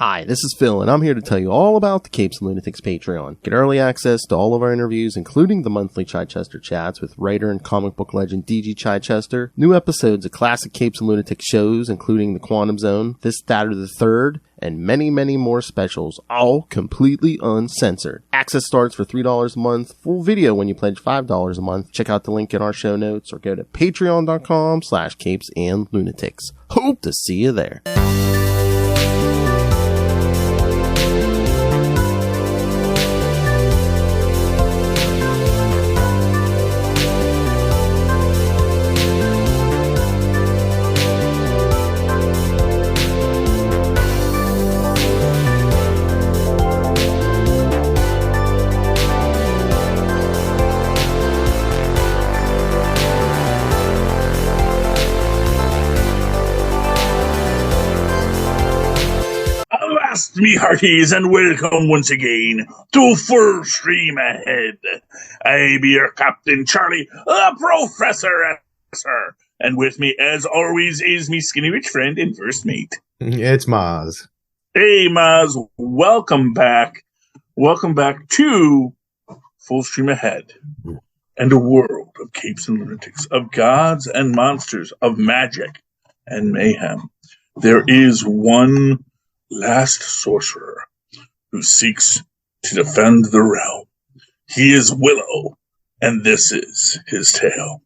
Hi, this is Phil, and I'm here to tell you all about the Capes and Lunatics Patreon. Get early access to all of our interviews, including the monthly Chichester chats with writer and comic book legend D.G. Chichester, new episodes of classic Capes and Lunatics shows, including The Quantum Zone, This, That, or the Third, and many, many more specials, all completely uncensored. Access starts for $3 a month, full video when you pledge $5 a month. Check out the link in our show notes or go to patreon.com/CapesandLunatics. Hope to see you there. Me hearties, and welcome once again to Full Stream Ahead. I be your Captain Charlie, a Professor, and with me, as always, is me skinny rich friend and first mate. It's Mozz. Hey, Mozz, welcome back. Welcome back to Full Stream Ahead and a world of capes and lunatics, of gods and monsters, of magic and mayhem. There is one last sorcerer who seeks to defend the realm. He is Willow, and this is his tale.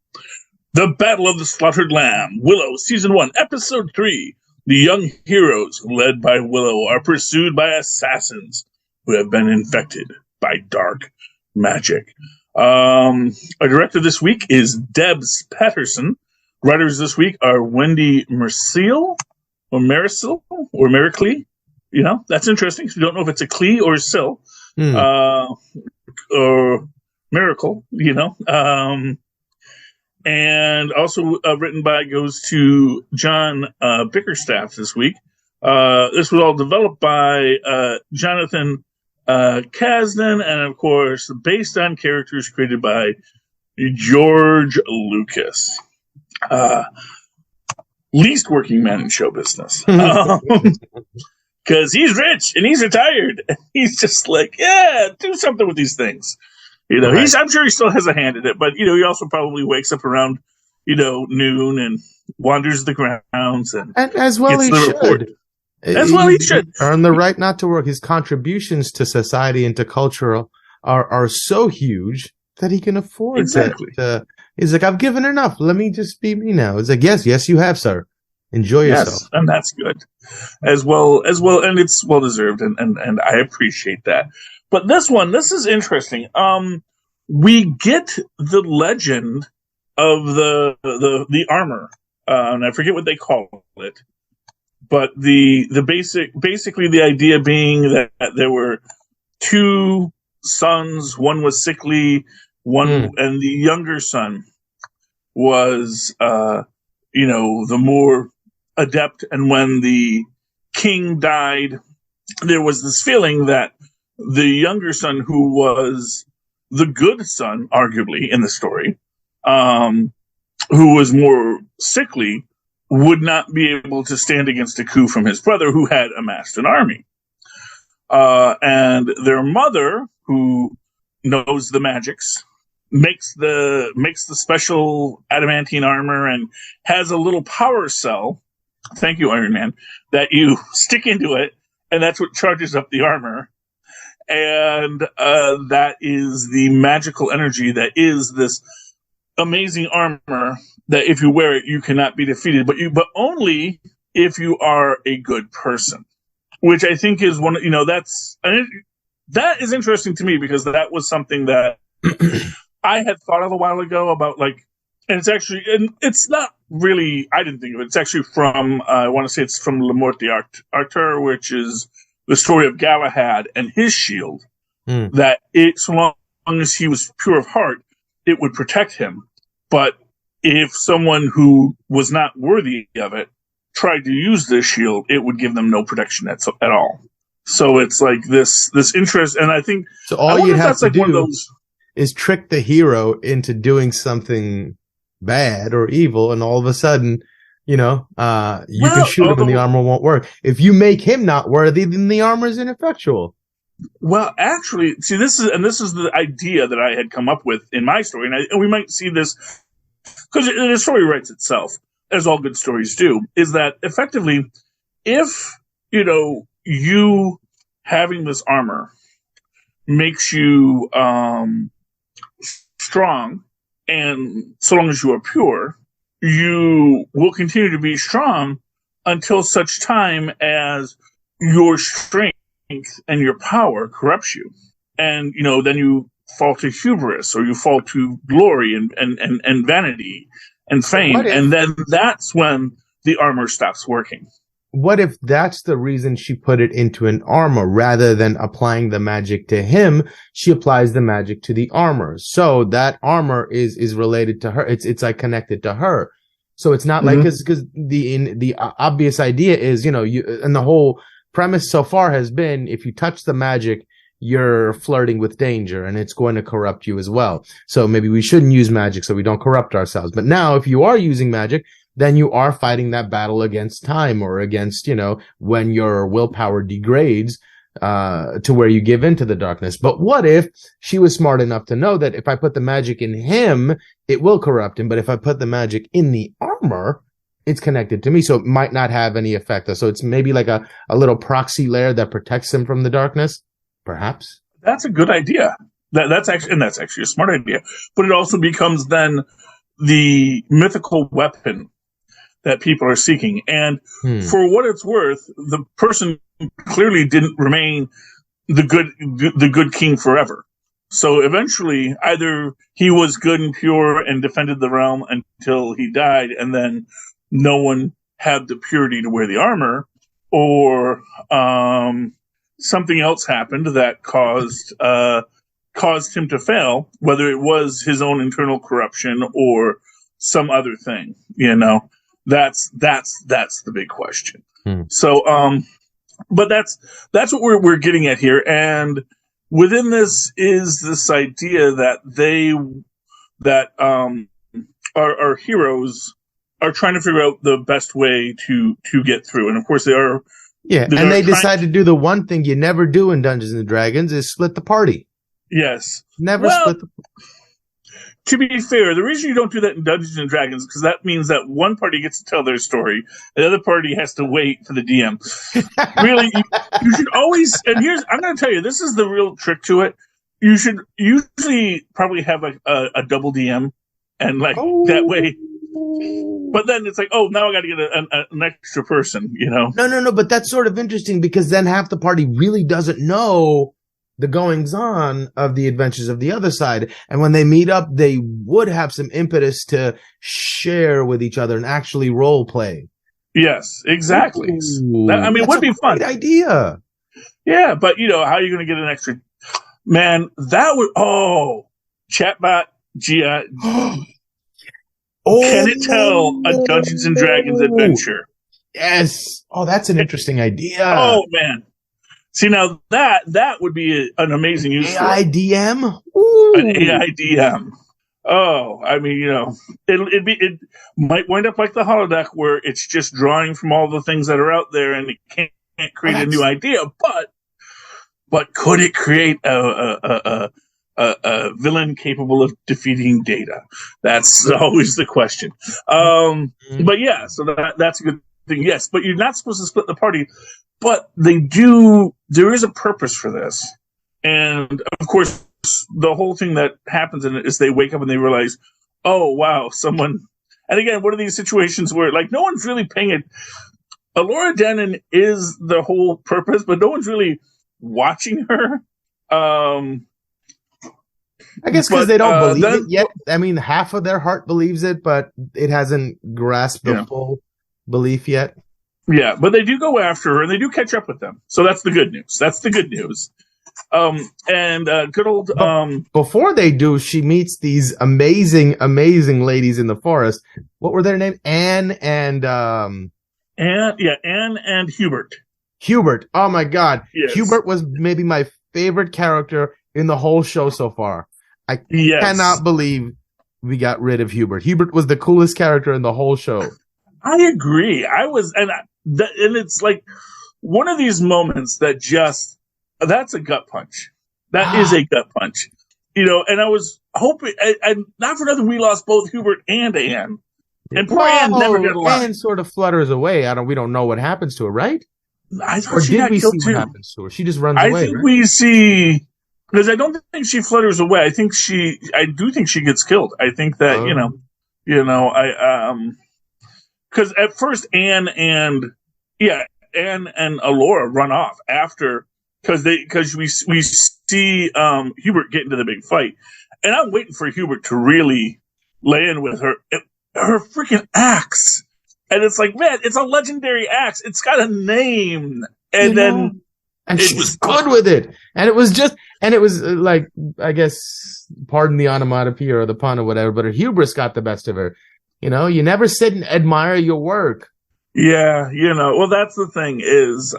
The Battle of the Slaughtered Lamb, Willow, Season 1, Episode 3. The young heroes, led by Willow, are pursued by assassins who have been infected by dark magic. Our director this week is Debs Patterson. Writers this week are Wendy Merciel, or Mericlee. You know, that's interesting. You don't know if it's a Clee or a Sil, or Miracle, you know. And also written by goes to John Bickerstaff this week. This was all developed by Jonathan Kasdan, and of course, based on characters created by George Lucas. Least working man in show business. Because he's rich and he's retired. He's just like, yeah, do something with these things. You know, Right. I'm sure he still has a hand in it, but, you know, he also probably wakes up around, you know, noon and wanders the grounds and as well gets he the should. report. As well he should. Earn the right not to work. His contributions to society and to culture are so huge that he can afford Exactly. He's like, I've given enough. Let me just be me now. It's like, yes, you have, sir. Enjoy yourself. Yes, and that's good. As well, and it's well deserved, and I appreciate that. But this is interesting. We get the legend of the armor, and I forget what they call it, but basically the idea being that there were two sons. One was sickly, and the younger son was, you know, the more adept, and when the king died, there was this feeling that the younger son, who was the good son, arguably, in the story, who was more sickly, would not be able to stand against a coup from his brother, who had amassed an army. And their mother, who knows the magics, makes the special adamantine armor and has a little power cell. Thank you, Iron Man. That you stick into it, and that's what charges up the armor. And that is the magical energy that is this amazing armor. That if you wear it, you cannot be defeated, but only if you are a good person. Which I think is one. You know, that is interesting to me, because that was something that I had thought of a while ago about, like. And it's not really, I didn't think of it. It's actually from, I want to say it's from Le Morte d'Arthur, which is the story of Galahad and his shield. That so long as he was pure of heart, it would protect him. But if someone who was not worthy of it tried to use this shield, it would give them no protection at all. So it's like this interest, and I think, so all you have to do those is trick the hero into doing something bad or evil, and all of a sudden You can shoot him and the armor won't work. If you make him not worthy, then the armor is ineffectual. Well, actually, see, this is the idea that I had come up with in my story, and we might see this because the story writes itself, as all good stories do. Is that effectively, if you having this armor makes you strong, and so long as you are pure, you will continue to be strong until such time as your strength and your power corrupts you. And, then you fall to hubris, or you fall to glory and vanity and fame. And then that's when the armor stops working. What if that's the reason she put it into an armor? Rather than applying the magic to him, she applies the magic to the armor. So that armor is related to her. It's like connected to her. So it's not like, cause the obvious idea is, and the whole premise so far has been, if you touch the magic, you're flirting with danger and it's going to corrupt you as well. So maybe we shouldn't use magic so we don't corrupt ourselves. But now if you are using magic, then you are fighting that battle against time, or against, when your willpower degrades, to where you give in to the darkness. But what if she was smart enough to know that if I put the magic in him, it will corrupt him. But if I put the magic in the armor, it's connected to me, so it might not have any effect. So it's maybe like a little proxy layer that protects him from the darkness, perhaps. That's a good idea. That's actually a smart idea. But it also becomes then the mythical weapon that people are seeking. And for what it's worth, the person clearly didn't remain the good king forever. So eventually, either he was good and pure and defended the realm until he died, and then no one had the purity to wear the armor, or something else happened that caused him to fail, whether it was his own internal corruption or some other thing. That's the big question. So, but that's what we're getting at here, and within this is this idea that our heroes are trying to figure out the best way to get through, and of course they are. Yeah, and they decide to do the one thing you never do in Dungeons and Dragons is split the party. Yes, split the. To be fair, the reason you don't do that in Dungeons and Dragons is because that means that one party gets to tell their story, the other party has to wait for the DM. Really, you should always. And I'm going to tell you, this is the real trick to it. You should usually probably have a double DM, and that way. But then it's like, oh, now I got to get an extra person, No, but that's sort of interesting, because then half the party really doesn't know the goings on of the adventures of the other side. And when they meet up, they would have some impetus to share with each other and actually role play. Yes, exactly. It would be fun. Great idea. Yeah, but how are you going to get an extra? Man, that would, chatbot, Gia. Can it tell a Dungeons and Dragons adventure? Yes. Oh, that's an interesting idea. Oh, man. See, now that would be an amazing use for it. AIDM? An AIDM. Oh, it might wind up like the holodeck, where it's just drawing from all the things that are out there, and it can't create a new idea. But could it create a villain capable of defeating Data? That's always the question. But yeah, so that's a good thing. Yes, but you're not supposed to split the party. But there is a purpose for this. And of course, the whole thing that happens in it is they wake up and they realize, oh, wow, someone. And again, what are these situations where no one's really paying it? Alora Denon is the whole purpose, but no one's really watching her. I guess because they don't believe it yet. I mean, half of their heart believes it, but it hasn't grasped the full belief yet. Yeah, but they do go after her, and they do catch up with them. So that's the good news. Good old. Before they do, she meets these amazing ladies in the forest. What were their names? Anne and Hubert. Hubert. Oh my God. Yes. Hubert was maybe my favorite character in the whole show so far. I cannot believe we got rid of Hubert. Hubert was the coolest character in the whole show. I agree. And it's like one of these moments that that's a gut punch. That is a gut punch. And I was hoping, and not for nothing, we lost both Hubert and Anne. And poor Anne never got a line. Anne sort of flutters away. We don't know what happens to her, right? I thought she got killed too. What happens to her? She just runs away. I think we see, because I don't think she flutters away. I do think she gets killed. I think that, because at first Anne and Alora run off after, because we see Hubert get into the big fight, and I'm waiting for Hubert to really lay in with her freaking axe, and it's like, man, it's a legendary axe. It's got a name, and she was good with it, and it was like, I guess, pardon the onomatopoeia or the pun or whatever, but her hubris got the best of her. You never sit and admire your work. Yeah, well, that's the thing is,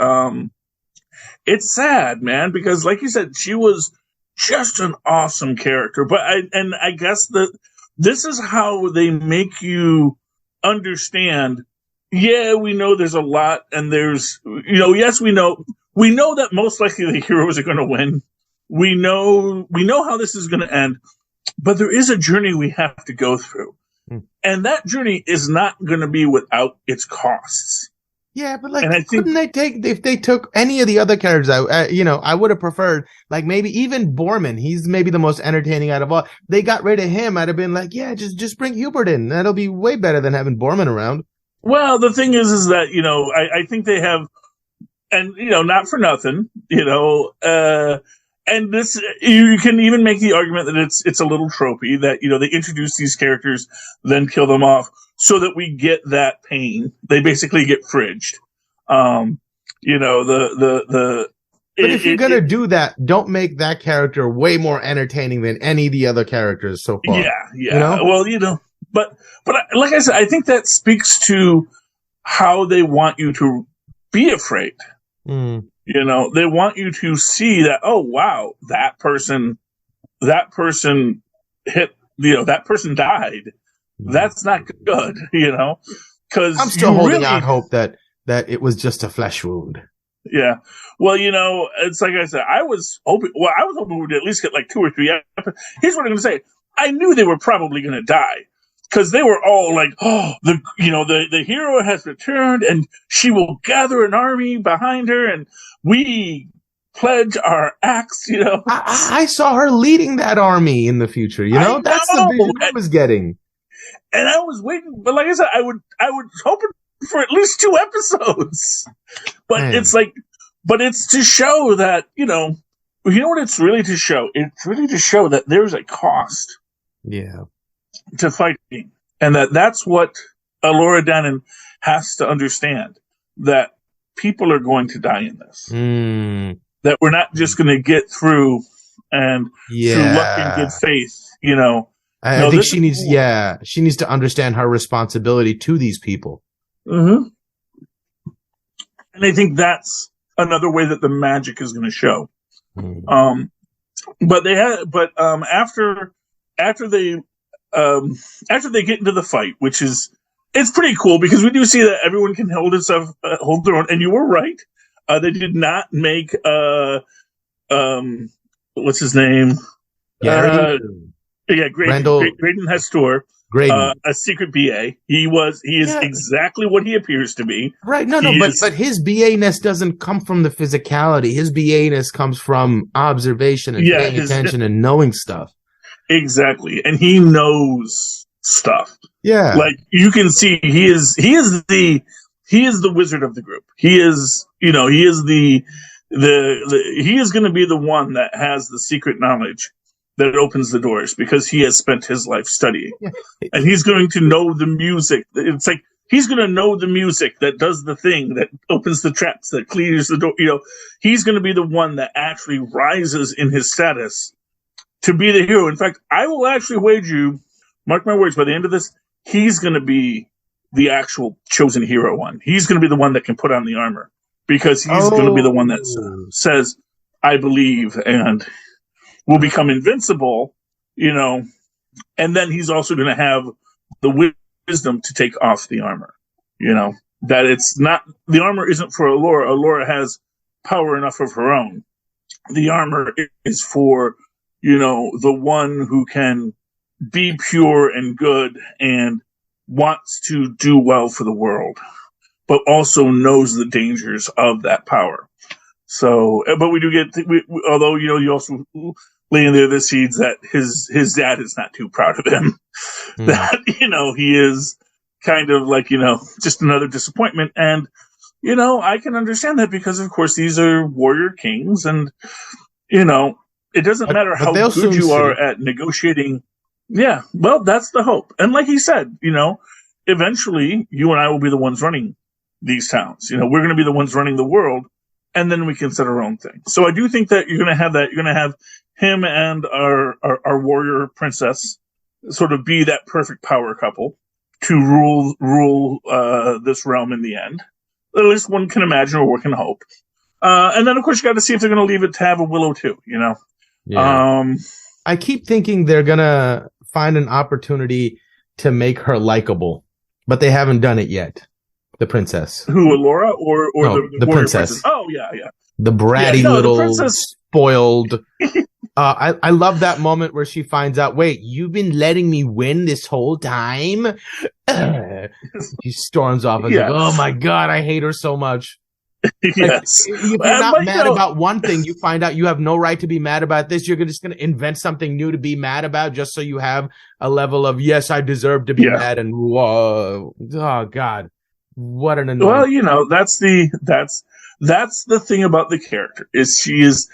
it's sad, man, because like you said, she was just an awesome character. But I guess that this is how they make you understand. Yeah, we know there's a lot, and there's, yes, we know that most likely the heroes are going to win. We know how this is going to end, but there is a journey we have to go through. And that journey is not going to be without its costs. Yeah, but if they took any of the other characters out, I would have preferred, like, maybe even Borman. He's maybe the most entertaining out of all. They got rid of him. I'd have been like, yeah, just bring Hubert in. That'll be way better than having Borman around. Well, the thing is that, I think they have, and, not for nothing, and this, you can even make the argument that it's a little tropey that, they introduce these characters, then kill them off so that we get that pain. They basically get fridged. But if you're going to do that, don't make that character way more entertaining than any of the other characters so far. Yeah. Well, but like I said, I think that speaks to how they want you to be afraid. They want you to see that, oh, wow, that person hit, that person died. That's not good, because I'm still holding out hope that it was just a flesh wound. Yeah. Well, it's like I said, I was hoping we'd at least get like 2 or 3 episodes. Here's what I'm going to say. I knew they were probably going to die. Because they were all like, oh, the hero has returned, and she will gather an army behind her, and we pledge our axe. I saw her leading that army in the future. That's the vision I was getting. And I was waiting, but like I said, I would hoping for at least 2 episodes. But man. It's to show that what it's really to show. It's really to show that there's a cost. Yeah. To fighting, and that's what Alora Dannon has to understand, that people are going to die in this. That we're not just going to get through and through luck and good faith. I think she needs to understand her responsibility to these people. Mm-hmm. And I think that's another way that the magic is going to show. But after they get into the fight, which is, it's pretty cool because we do see that everyone can hold their own. And you were right. They did not make, what's his name? Graydon Hestor, a secret BA. He is exactly what he appears to be. Right. But his BA-ness doesn't come from the physicality. His BA-ness comes from observation and paying attention and knowing stuff. Exactly. And he knows stuff. Yeah. Like you can see he is the wizard of the group. He is going to be the one that has the secret knowledge that opens the doors because he has spent his life studying. Yeah. And he's going to know the music. It's like he's going to know the music that does the thing that opens the traps, that clears the door. He's going to be the one that actually rises in his status to be the hero. In fact, I will actually wager you, mark my words, by the end of this, he's going to be the actual chosen hero one. He's going to be the one that can put on the armor because he's going to be the one that says, I believe, and will become invincible, and then he's also going to have the wisdom to take off the armor. You know, that it's not, the armor isn't for Allura. Allura has power enough of her own. The armor is for, the one who can be pure and good and wants to do well for the world, but also knows the dangers of that power. So, but we do get, although, you also lay in there the seeds that his dad is not too proud of him. That, he is kind of like, just another disappointment. And, I can understand that because, of course, these are warrior kings and, it doesn't matter how good you are at negotiating. Yeah, well, that's the hope. And like he said, eventually you and I will be the ones running these towns. We're going to be the ones running the world, and then we can set our own thing. So I do think that you're going to have that. You're going to have him and our warrior princess sort of be that perfect power couple to rule this realm in the end. At least one can imagine, or one can hope. And then, of course, you got to see if they're going to leave it to have a Willow too. Yeah. I keep thinking they're going to find an opportunity to make her likable, but they haven't done it yet. The princess. Who, Allura, or no, the princess? Oh, yeah. The bratty little spoiled. I love that moment where she finds out, wait, you've been letting me win this whole time? She storms off and like, oh my God, I hate her so much. Yes. Like, if you're not mad about one thing, you find out you have no right to be mad about this. You're just going to invent something new to be mad about just so you have a level of, yes, I deserve to be mad. And whoa, oh God, what an annoying. Well, that's the thing about the character is she is,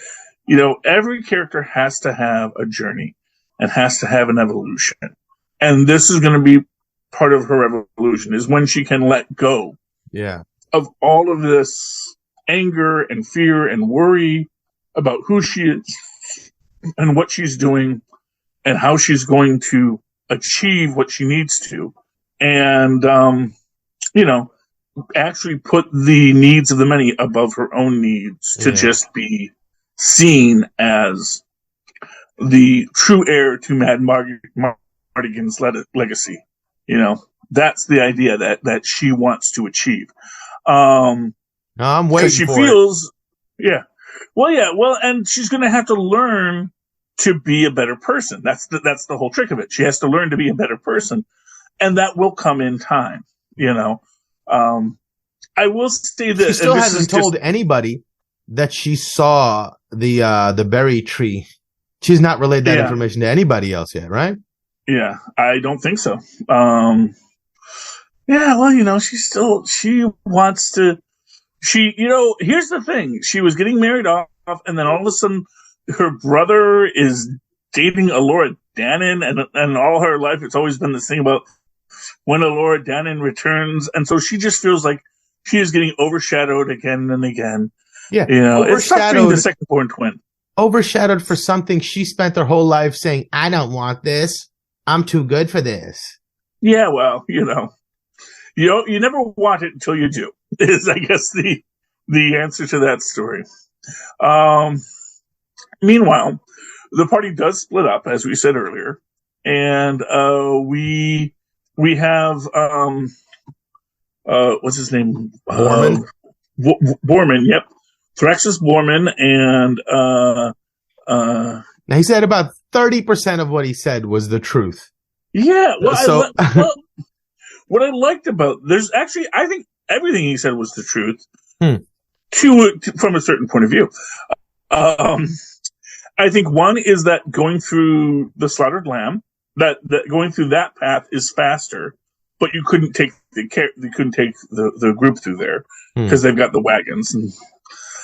every character has to have a journey and has to have an evolution. And this is going to be part of her evolution is when she can let go. Yeah. Of all of this anger and fear and worry about who she is and what she's doing and how she's going to achieve what she needs to. And, actually put the needs of the many above her own needs to just be seen as the true heir to Mad Mardigan's legacy. That's the idea that she wants to achieve. I'm waiting she for feels, it. Well, and she's going to have to learn to be a better person. That's the whole trick of it. She has to learn to be a better person, and that will come in time. I will say this. She still hasn't told anybody that she saw the berry tree. She's not relayed that information to anybody else yet, right? Yeah, I don't think so. Yeah, well, she wants to, here's the thing. She was getting married off, and then all of a sudden her brother is dating Allura Dannon, and all her life it's always been this thing about when Allura Dannon returns, and so she just feels like she is getting overshadowed again and again. Yeah, it's tough being the second-born twin. Overshadowed for something she spent her whole life saying, I don't want this. I'm too good for this. Yeah, well, you never want it until you do, is, I guess, the answer to that story. Meanwhile, the party does split up, as we said earlier, and we have what's his name? Borman. Borman, yep. Thraxus Borman, and now he said about 30% of what he said was the truth. Yeah, well, what I liked about I think everything he said was the truth from a certain point of view. I think one is that going through the slaughtered lamb, that going through that path is faster, but you couldn't take the group through there because they've got the wagons. And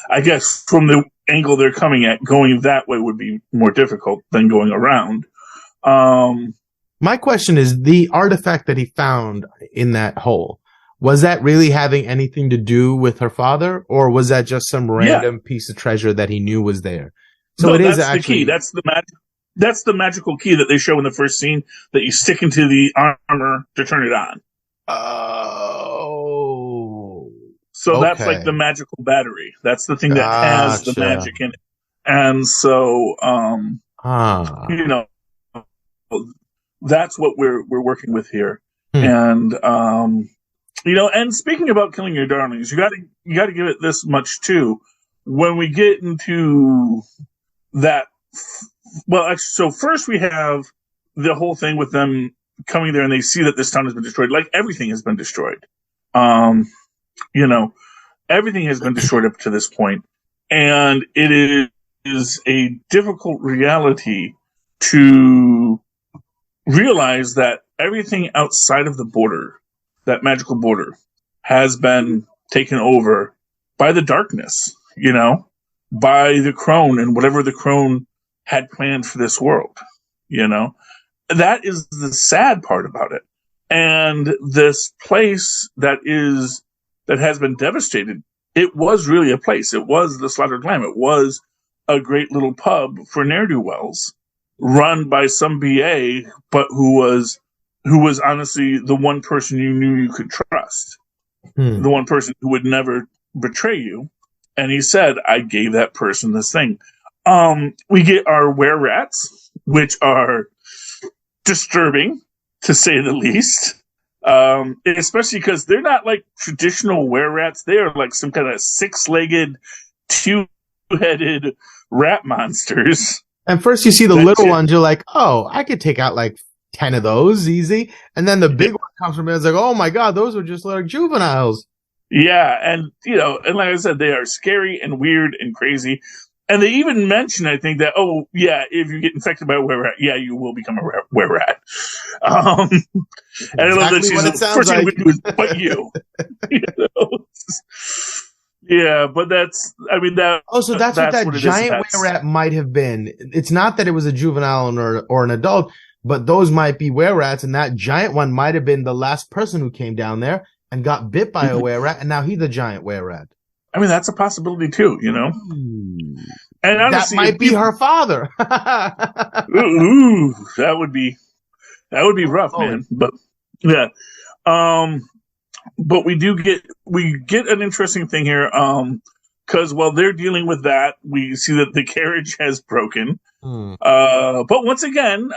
I guess from the angle they're coming at, going that way would be more difficult than going around. My question is, the artifact that he found in that hole, was that really having anything to do with her father, or was that just some random piece of treasure that he knew was there? So no, it is actually the key. That's the magical key that they show in the first scene that you stick into the armor to turn it on. Oh. So that's like the magical battery. That's the thing that has the magic in it. And so, that's what we're working with here. And, And speaking about killing your darlings, you gotta give it this much too. When we get into that, well, actually, so first we have the whole thing with them coming there and they see that this town has been destroyed. Like everything has been destroyed. You know, everything has been destroyed up to this point, and it is a difficult reality to realize that everything outside of the border, that magical border, has been taken over by the darkness, by the crone and whatever the crone had planned for this world, That is the sad part about it. And this place that has been devastated, it was really a place. It was the Slaughtered Lamb. It was a great little pub for ne'er-do-wells run by some BA, but who was honestly the one person you knew you could trust. The one person who would never betray you. And he said, I gave that person this thing. We get our were-rats, which are disturbing, to say the least. Especially because they're not like traditional were-rats. They are like some kind of six-legged, two-headed rat monsters. And first you see the little ones, you're like, oh, I could take out like 10 of those easy. And then the big one comes from it. It's like, oh my God, those were just like juveniles. Yeah, and and like I said, they are scary and weird and crazy. And they even mention, I think, that, oh, yeah, if you get infected by a were-rat, yeah, you will become a were-rat. And I love that she's the first thing we do is bite you. Yeah, but that's, that... Oh, so that's what that giant were-rat might have been. It's not that it was a juvenile or an adult, but those might be were-rats, and that giant one might have been the last person who came down there and got bit by a were-rat, and now he's a giant were-rat. That's a possibility too, And honestly, that might be her father. Ooh, that would be rough, man. But yeah, but we get an interesting here, because while they're dealing with that, we see that the carriage has broken. But once again,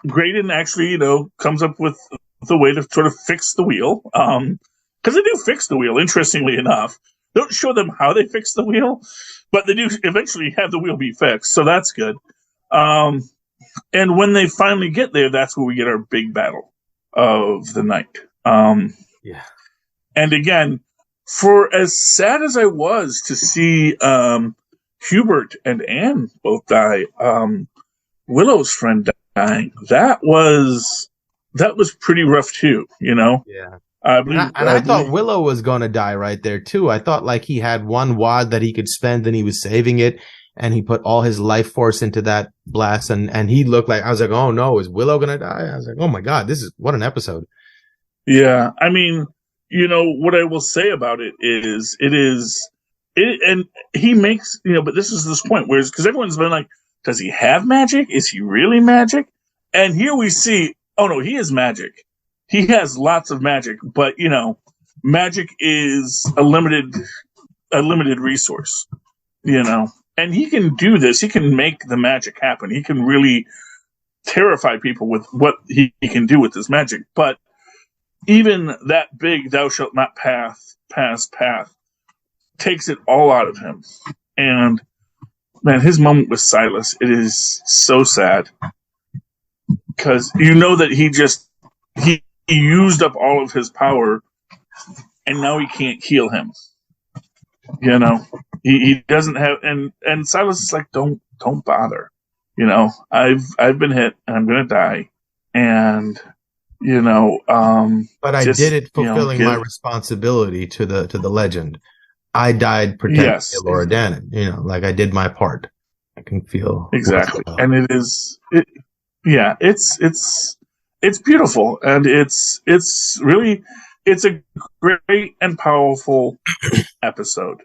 Graydon actually, comes up with the way to sort of fix the wheel. Because they do fix the wheel, interestingly enough. Don't show them how they fix the wheel, but they do eventually have the wheel be fixed, so that's good. And when they finally get there, that's where we get our big battle of the night. Yeah. And again, for as sad as I was to see Hubert and Anne both die, Willow's friend dying, that was pretty rough too, Yeah. I thought Willow was going to die right there too. I thought like he had one wad that he could spend and he was saving it and he put all his life force into that blast and he looked like, I was like, oh no, is Willow going to die? I was like, oh my God, what an episode. Yeah. What I will say about it is, and he makes, but this is this point where, because everyone's been like, does he have magic? Is he really magic? And here we see, oh no, he is magic. He has lots of magic, but magic is a limited resource, and he can do this. He can make the magic happen. He can really terrify people with what he can do with this magic. But even that big "thou shalt not pass path" takes it all out of him. And man, his moment with Silas, it is so sad because that he used up all of his power, and now he can't heal him. He doesn't have, and Silas is like, don't bother. I've been hit, and I'm gonna die, and But I did it fulfilling my responsibility to the legend. I died protecting Laura Dannon. Like I did my part. I can feel exactly, and it's beautiful, and it's really a great and powerful episode.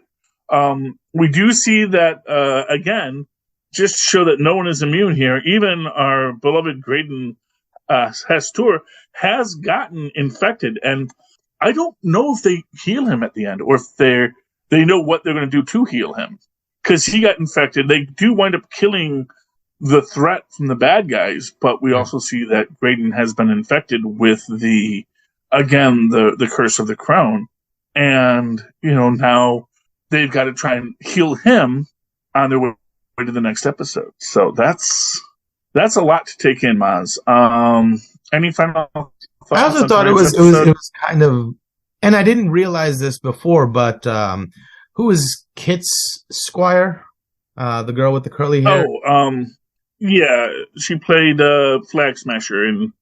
We do see that again, just show that no one is immune here. Even our beloved Graydon Hastur has gotten infected, and I don't know if they heal him at the end or if they know what they're going to do to heal him, because he got infected. They do wind up killing the threat from the bad guys, but we also see that Graydon has been infected with the curse of the crown. And, now they've got to try and heal him on their way to the next episode. So that's a lot to take in, Mozz. Any final thoughts? I also thought it was kind of, and I didn't realize this before, but who is Kit's Squire? The girl with the curly hair? Oh, yeah, she played Flag Smasher in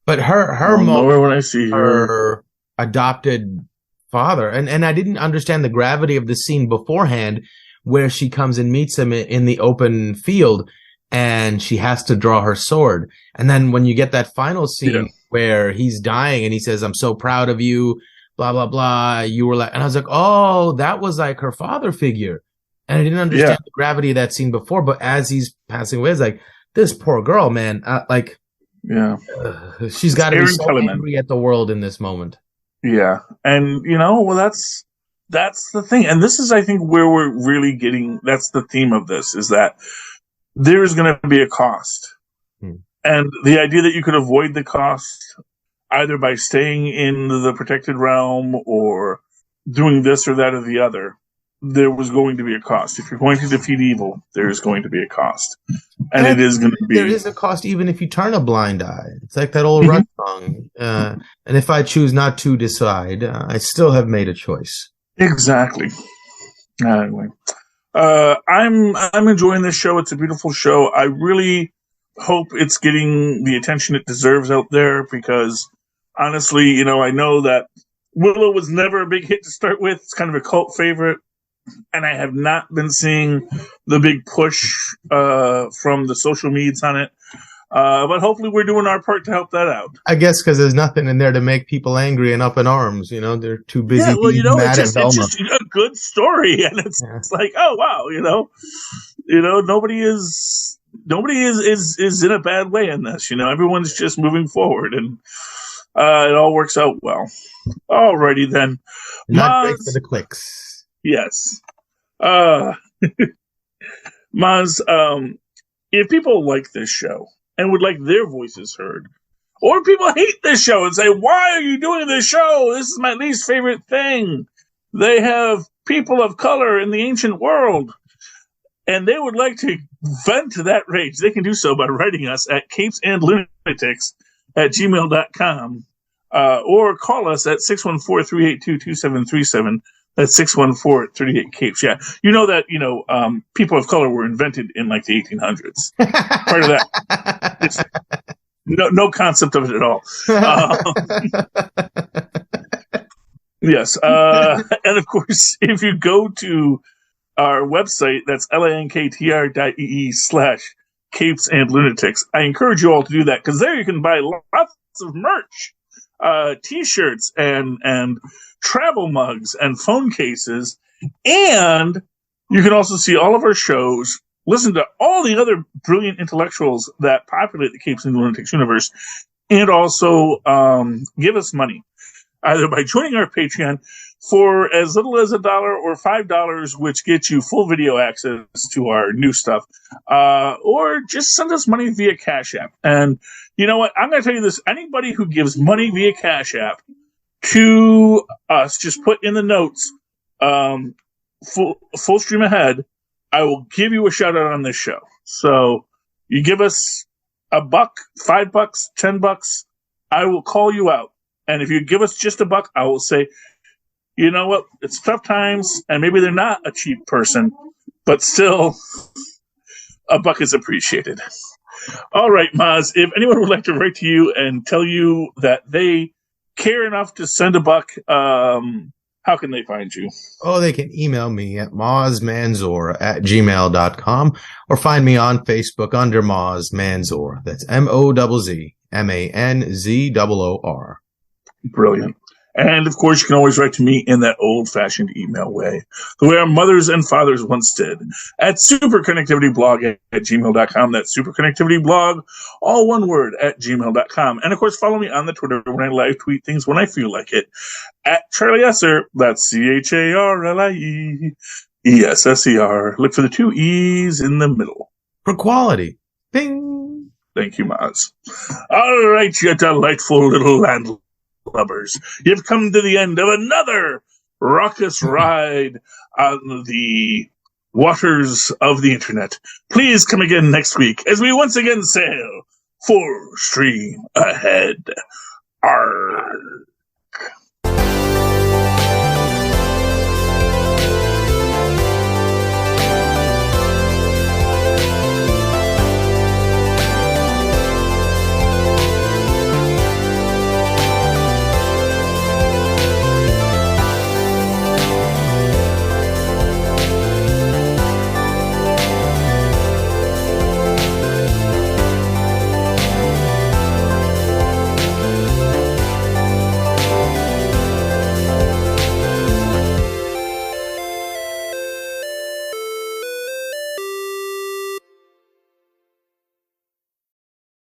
but her mom, when I see her adopted father, and I didn't understand the gravity of the scene beforehand, where she comes and meets him in the open field, and she has to draw her sword, and then when you get that final scene where he's dying and he says, "I'm so proud of you," blah blah blah. You were like, and I was like, oh, that was like her father figure, and I didn't understand the gravity of that scene before. But as he's passing away, it's like, this poor girl, man, she's got to be so angry at the world in this moment. Yeah, and that's the thing, and this is, I think, where we're really getting. That's the theme of this, is that there is going to be a cost, and the idea that you could avoid the cost either by staying in the protected realm or doing this or that or the other, there was going to be a cost. If you're going to defeat evil, there is going to be a cost. And it is going to be... There is a cost even if you turn a blind eye. It's like that old Rush song. And if I choose not to decide, I still have made a choice. Exactly. Anyway. I'm enjoying this show. It's a beautiful show. I really hope it's getting the attention it deserves out there, because honestly, I know that Willow was never a big hit to start with. It's kind of a cult favorite. And I have not been seeing the big push from the social medias on it. But hopefully we're doing our part to help that out. I guess because there's nothing in there to make people angry and up in arms. They're too busy mad at Velma. It's just a good story. And it's like, oh, wow, nobody is in a bad way in this. Everyone's just moving forward, and it all works out well. Alrighty then. Not great for the clicks. Yes. Mozz, if people like this show and would like their voices heard, or people hate this show and say, why are you doing this show? This is my least favorite thing. They have people of color in the ancient world, and they would like to vent to that rage. They can do so by writing us at CapesandLunatics@gmail.com, or call us at 614-382-2737. That's 614-38-CAPES. Yeah. People of color were invented in like the 1800s. Part of that. It's no concept of it at all. Yes. And of course, if you go to our website, that's lanktr.ee/CapesandLunatics, I encourage you all to do that, because there you can buy lots of merch, t-shirts and travel mugs and phone cases, and you can also see all of our shows, listen to all the other brilliant intellectuals that populate the Capes and Lunatics universe, and also give us money, either by joining our Patreon for as little as $1 or $5, which gets you full video access to our new stuff, or just send us money via Cash App. And you know what? I'm going to tell you this. Anybody who gives money via Cash App to us, just put in the notes, full stream ahead, I will give you a shout out on this show. So you give us $1, $5, $10, I will call you out. And if you give us just $1, I will say, you know what? It's tough times, and maybe they're not a cheap person, but still, $1 is appreciated. All right, Mozz, if anyone would like to write to you and tell you that they care enough to send $1, how can they find you? Oh, they can email me at mozzmanzor@gmail.com, or find me on Facebook under Mozz Manzor. That's MOZZMANZOOR. Brilliant. And, of course, you can always write to me in that old-fashioned email way, the way our mothers and fathers once did, at superconnectivityblog@gmail.com. That's superconnectivityblog, all one word, @gmail.com. And, of course, follow me on the Twitter when I live tweet things when I feel like it, at Charlie Esser. That's CHARLIE. Yes, SER. Look for the 2 E's in the middle. For quality. Bing. Thank you, Mozz. All right, you delightful little landlubbers. You've come to the end of another raucous ride on the waters of the internet. Please come again next week as we once again sail full stream ahead. Arr.